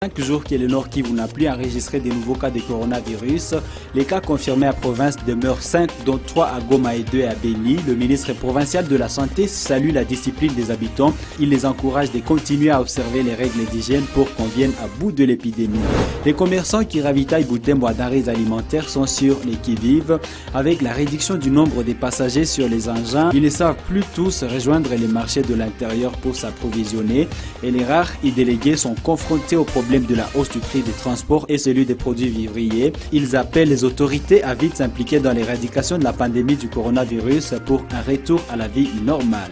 5 jours que le Nord Kivu n'a plus enregistré de nouveaux cas de coronavirus. Les cas confirmés à province demeurent 5, dont 3 à Goma et 2 à Beni. Le ministre provincial de la Santé salue la discipline des habitants. Il les encourage de continuer à observer les règles d'hygiène pour qu'on vienne à bout de l'épidémie. Les commerçants qui ravitaillent Butembo à denrées alimentaires sont sur les qui-vive. Avec la réduction du nombre des passagers sur les engins, ils ne savent plus tous rejoindre les marchés de l'intérieur pour s'approvisionner et les rares y délégués sont confrontés au problème de la hausse du prix des transports et celui des produits vivriers. Ils appellent les autorités à vite s'impliquer dans l'éradication de la pandémie du coronavirus pour un retour à la vie normale.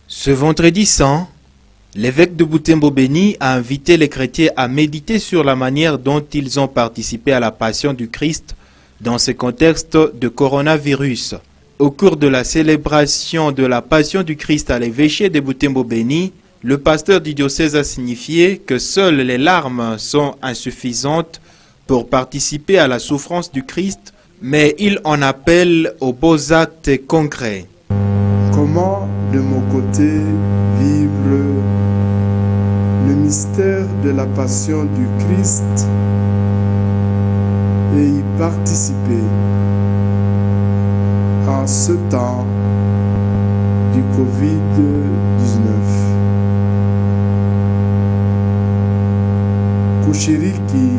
Ce vendredi saint, l'évêque de Butembo-Beni a invité les chrétiens à méditer sur la manière dont ils ont participé à la passion du Christ dans ce contexte de coronavirus. Au cours de la célébration de la passion du Christ à l'évêché de Butembo-Beni, le pasteur du diocèse a signifié que seules les larmes sont insuffisantes pour participer à la souffrance du Christ, mais il en appelle aux beaux actes concrets. Comment, de mon côté, vivre le mystère de la passion du Christ et y participer en ce temps du Covid-19. Kushiriki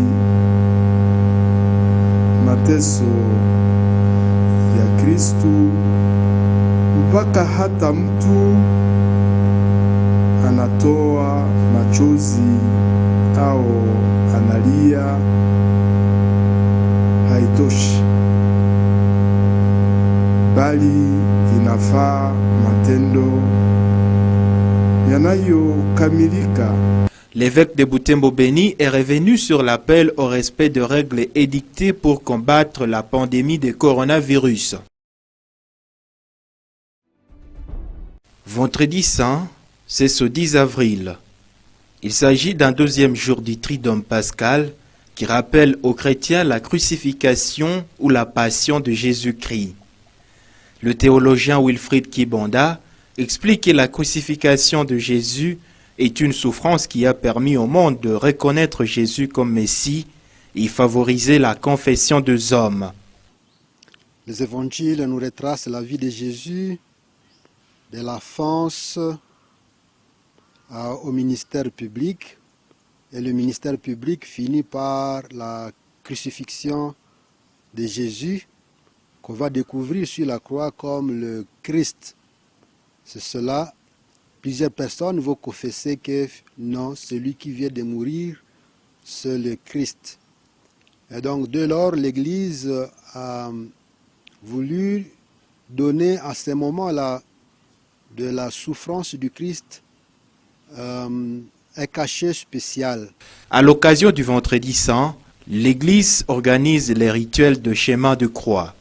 mateso ya Kristu mpaka hata mtu anatoa machozi au analia haitoshi, bali inafaa matendo yanayokamilika. L'évêque de Butembo-Beni est revenu sur l'appel au respect de règles édictées pour combattre la pandémie de coronavirus. Vendredi saint, c'est ce 10 avril. Il s'agit d'un deuxième jour du Triduum pascal qui rappelle aux chrétiens la crucifixion ou la passion de Jésus-Christ. Le théologien Wilfried Kibonda explique que la crucifixion de Jésus est une souffrance qui a permis au monde de reconnaître Jésus comme Messie et favoriser la confession des hommes. Les évangiles nous retracent la vie de Jésus, de l'enfance au ministère public, et le ministère public finit par la crucifixion de Jésus, qu'on va découvrir sur la croix comme le Christ. C'est cela. Plusieurs personnes vont confesser que non, celui qui vient de mourir, c'est le Christ. Et donc, dès lors, l'Église a voulu donner à ce moment-là de la souffrance du Christ un cachet spécial. À l'occasion du Vendredi saint, l'Église organise les rituels de chemin de croix.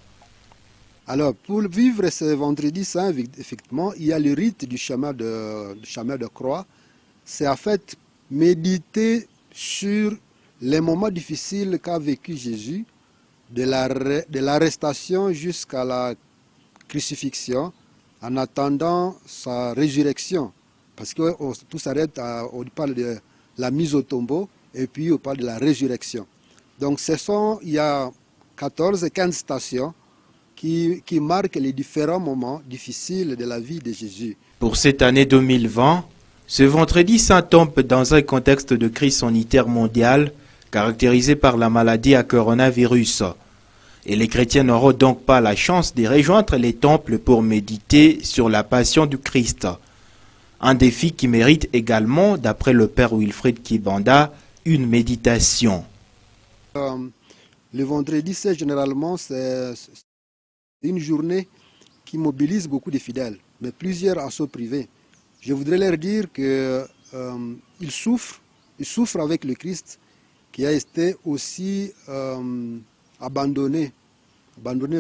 Alors, pour vivre ce vendredi saint, effectivement, il y a le rite du chemin de croix. C'est en fait méditer sur les moments difficiles qu'a vécu Jésus, de l'arrestation jusqu'à la crucifixion, en attendant sa résurrection. Parce que tout s'arrête, on parle de la mise au tombeau, et puis on parle de la résurrection. Donc, il y a 14 et 15 stations qui marque les différents moments difficiles de la vie de Jésus. Pour cette année 2020, ce vendredi saint tombe dans un contexte de crise sanitaire mondiale caractérisé par la maladie à coronavirus. Et les chrétiens n'auront donc pas la chance de rejoindre les temples pour méditer sur la passion du Christ. Un défi qui mérite également, d'après le père Wilfried Kibonda, une méditation. Le vendredi, c'est généralement une journée qui mobilise beaucoup de fidèles, mais plusieurs assauts privés. Je voudrais leur dire qu'ils souffrent avec le Christ qui a été aussi abandonné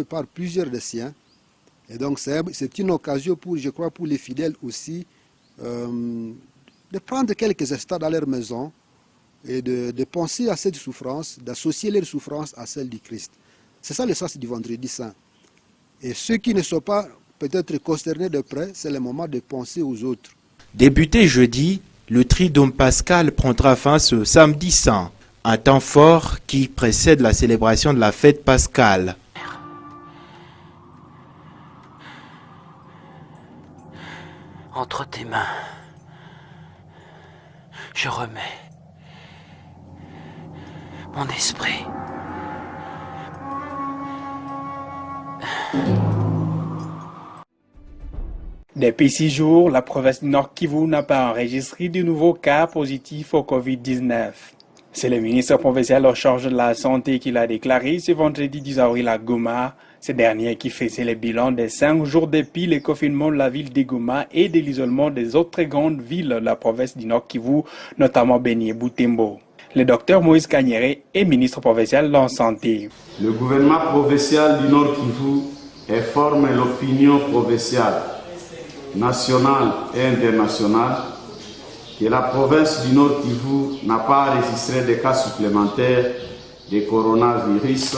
par plusieurs des siens. Et donc c'est une occasion je crois, pour les fidèles aussi de prendre quelques instants dans leur maison et de penser à cette souffrance, d'associer leur souffrance à celle du Christ. C'est ça le sens du vendredi saint. Et ceux qui ne sont pas peut-être concernés de près, c'est le moment de penser aux autres. Débuté jeudi, Le Triduum pascal prendra fin ce samedi saint, un temps fort qui précède la célébration de la fête pascale. Entre tes mains, je remets mon esprit. Depuis 6 jours, la province du Nord Kivu n'a pas enregistré de nouveaux cas positifs au Covid-19. C'est le ministre provincial en charge de la santé qui l'a déclaré ce vendredi 10 avril à Goma. Ce dernier qui faisait le bilan des 5 jours depuis le confinement de la ville de Goma et de l'isolement des autres grandes villes de la province du Nord Kivu, notamment Beni et Butembo. Le docteur Moïse Kanyere est ministre provincial de la santé. Le gouvernement provincial du Nord Kivu informe l'opinion provinciale, nationale et internationale que la province du Nord Kivu n'a pas enregistré de cas supplémentaires de coronavirus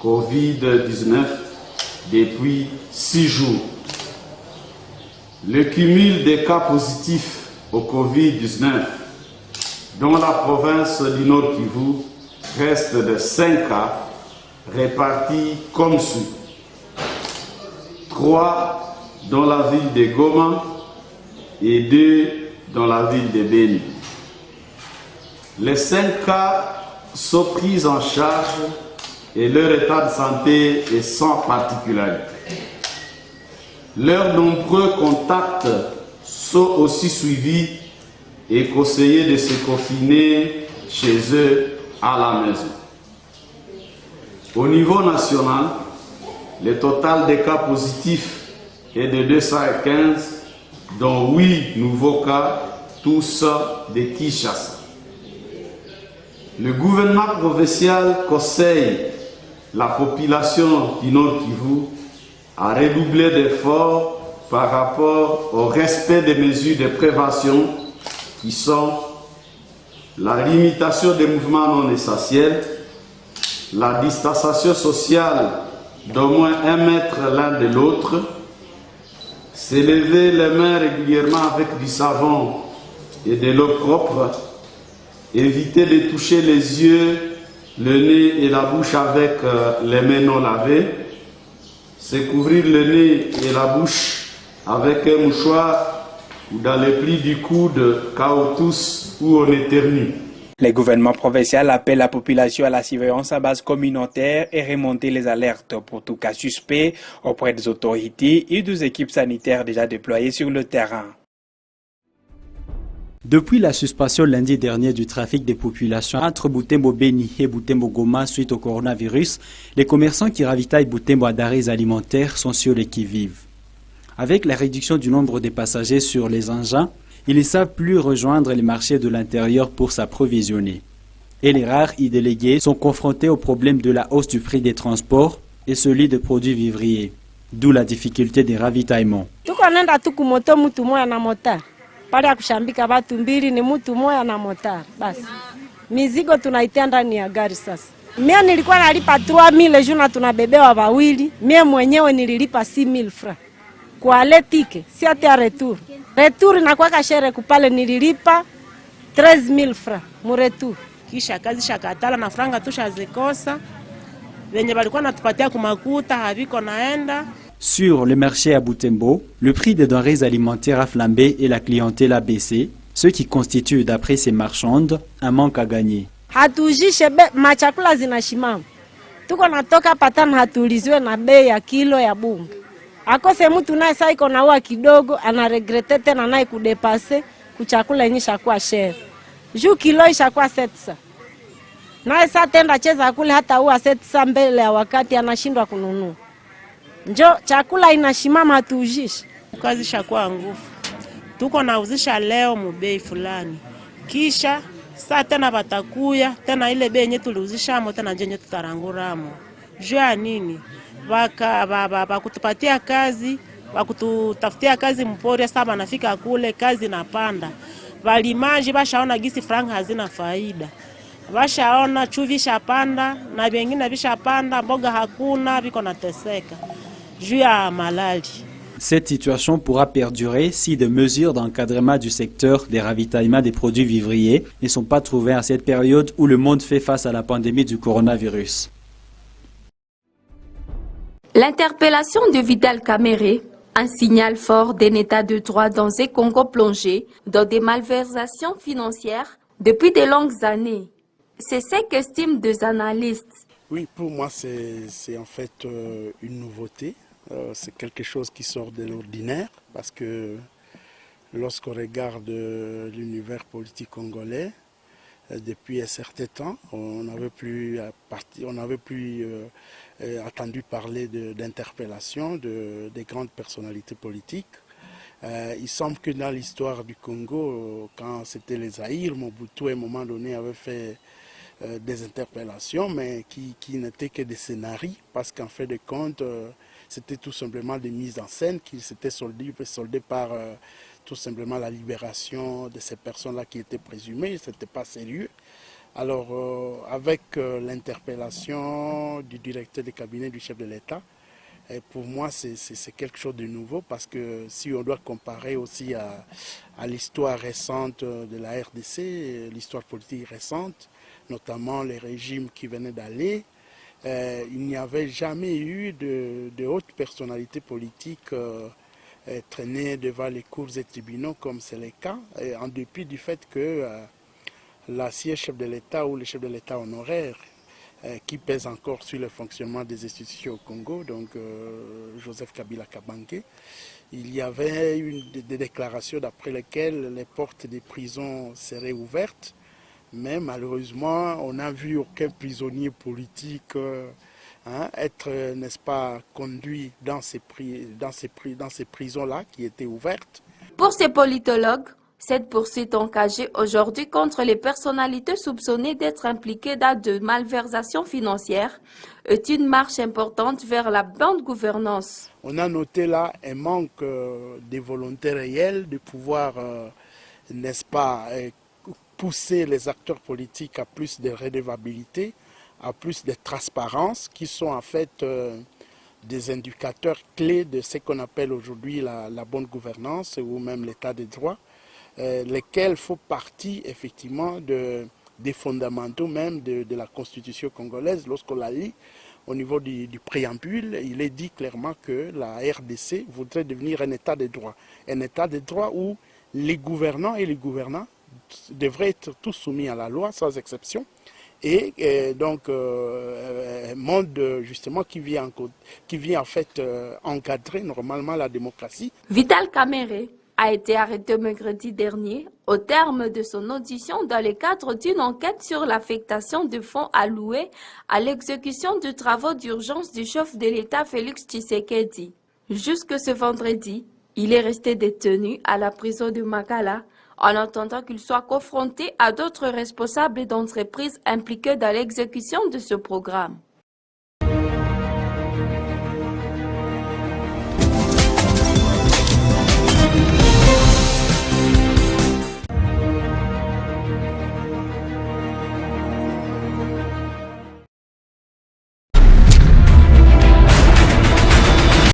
Covid-19 depuis 6 jours. Le cumul des cas positifs au Covid-19 dans la province du Nord Kivu reste de 5 cas répartis comme suit. 3 dans la ville de Goma et 2 dans la ville de Beni. Les 5 cas sont pris en charge et leur état de santé est sans particularité. Leurs nombreux contacts sont aussi suivis et conseillés de se confiner chez eux à la maison. Au niveau national, le total des cas positifs est de 215, dont 8 nouveaux cas, tous de Kinshasa. Le gouvernement provincial conseille la population du Nord Kivu à redoubler d'efforts par rapport au respect des mesures de prévention qui sont la limitation des mouvements non essentiels, la distanciation sociale d'au moins 1 mètre l'un de l'autre, se laver les mains régulièrement avec du savon et de l'eau propre, éviter de toucher les yeux, le nez et la bouche avec les mains non lavées, se couvrir le nez et la bouche avec un mouchoir ou dans les plis du coude quand on tousse ou on éternue. Le gouvernement provincial appelle la population à la surveillance à base communautaire et remonter les alertes pour tout cas suspect auprès des autorités et des équipes sanitaires déjà déployées sur le terrain. Depuis la suspension lundi dernier du trafic des populations entre Butembo Beni et Butembo Goma suite au coronavirus, les commerçants qui ravitaillent Butembo à denrées alimentaires sont sur les qui-vive. Avec la réduction du nombre de passagers sur les engins, ils ne savent plus rejoindre les marchés de l'intérieur pour s'approvisionner. Et les rares y-délégués sont confrontés au problème de la hausse du prix des transports et celui des produits vivriers, d'où la difficulté des ravitaillements. Pale ya kushambika watu mbili ni mtu moja na motari. Basi. Mizigo tunaitia ndani ya gari sasa. Mimi nilikuwa nalipa 3000 juna tunabebewa wawili. Mimi mwenyewe nililipa 6000 francs. Kwa letike, si hata retour. Retour inakuwa kashere kupale nililipa 13000 francs mu retour. Kisha kazi shakatala na franga tushazikosa. Wenye walikuwa natupatia kumakuta haviko naenda. Sur le marché à Butembo, le prix des denrées alimentaires a flambé et la clientèle a baissé, ce qui constitue, d'après ces marchandes, un manque à gagner. Hatujishe machakula zinashimama. Tuko natoka patana hatuulizwe na bei ya kilo ya bunga. Akose mtu naye sasa iko naua kidogo anaregrete tena naye kudepase kuchakula yenye shakuwa shere. Juu kilo ishakuwa 700. Naye sasa tenda cheza kule hata ua 700 mbele ya wakati anashindwa kununua. Njo chakula inashimama hatuuzishi. Kazi shakuwa nguvu. Tuko nauzisha leo mubei fulani. Kisha saa tena batakuya tena ile bei yenye tuliuzisha mo tena njenye tutaranguramo. Jua nini? Bakutupatia kazi, bakututafutia kazi mpori sasa banafika kule kazi napanda. Walimaji bashaona gisi franga hazina faida. Bashaona chuvi shapanda na vingine vishapanda, mboga hakuna, viko nateseka. Juu ya malali. Cette situation pourra perdurer si des mesures d'encadrement du secteur des ravitaillements des produits vivriers ne sont pas trouvées en cette période où le monde fait face à la pandémie du coronavirus. L'interpellation de Vital Kamerhe, un signal fort d'un état de droit dans un Congo plongé dans des malversations financières depuis de longues années. C'est ce qu'estiment des analystes. Oui, pour moi, c'est en fait une nouveauté. C'est quelque chose qui sort de l'ordinaire parce que lorsqu'on regarde l'univers politique congolais, depuis un certain temps, on n'avait plus entendu parler d'interpellation des grandes personnalités politiques. Il semble que dans l'histoire du Congo, quand c'était les Zaïre, Mobutu à un moment donné avait fait des interpellations, mais qui n'étaient que des scénarios, parce qu'en fait de compte, c'était tout simplement des mises en scène qui s'étaient soldées par tout simplement la libération de ces personnes-là qui étaient présumées. Ce n'était pas sérieux. Alors, avec l'interpellation du directeur de cabinet du chef de l'État, pour moi, c'est quelque chose de nouveau parce que si on doit comparer aussi à l'histoire récente de la RDC, l'histoire politique récente, notamment les régimes qui venaient d'aller, il n'y avait jamais eu de hautes personnalités politiques traînées devant les cours et tribunaux comme c'est le cas, en dépit du fait que l'ancien chef de l'État ou le chef de l'État honoraire qui pèse encore sur le fonctionnement des institutions au Congo, donc Joseph Kabila Kabange, il y avait des déclarations d'après lesquelles les portes des prisons seraient ouvertes, mais malheureusement on n'a vu aucun prisonnier politique être, n'est-ce pas, conduit dans ces prisons-là qui étaient ouvertes. Pour ces politologues, cette poursuite engagée aujourd'hui contre les personnalités soupçonnées d'être impliquées dans de malversations financières est une marche importante vers la bonne gouvernance. On a noté là un manque de volonté réelle de pouvoir, n'est-ce pas, pousser les acteurs politiques à plus de redevabilité, à plus de transparence, qui sont en fait des indicateurs clés de ce qu'on appelle aujourd'hui la bonne gouvernance ou même l'état de droit. Lesquels font partie effectivement des fondamentaux même de la Constitution congolaise. Lorsqu'on la lit au niveau du préambule, il est dit clairement que la RDC voudrait devenir un état de droit. Un état de droit où les gouvernants et les gouvernants devraient être tous soumis à la loi sans exception. Et donc un monde justement qui vient en fait encadrer normalement la démocratie. Vital Kamerhe a été arrêté mercredi dernier au terme de son audition dans le cadre d'une enquête sur l'affectation de fonds alloués à l'exécution de travaux d'urgence du chef de l'État Félix Tshisekedi. Jusque ce vendredi, il est resté détenu à la prison de Makala en attendant qu'il soit confronté à d'autres responsables d'entreprises impliqués dans l'exécution de ce programme.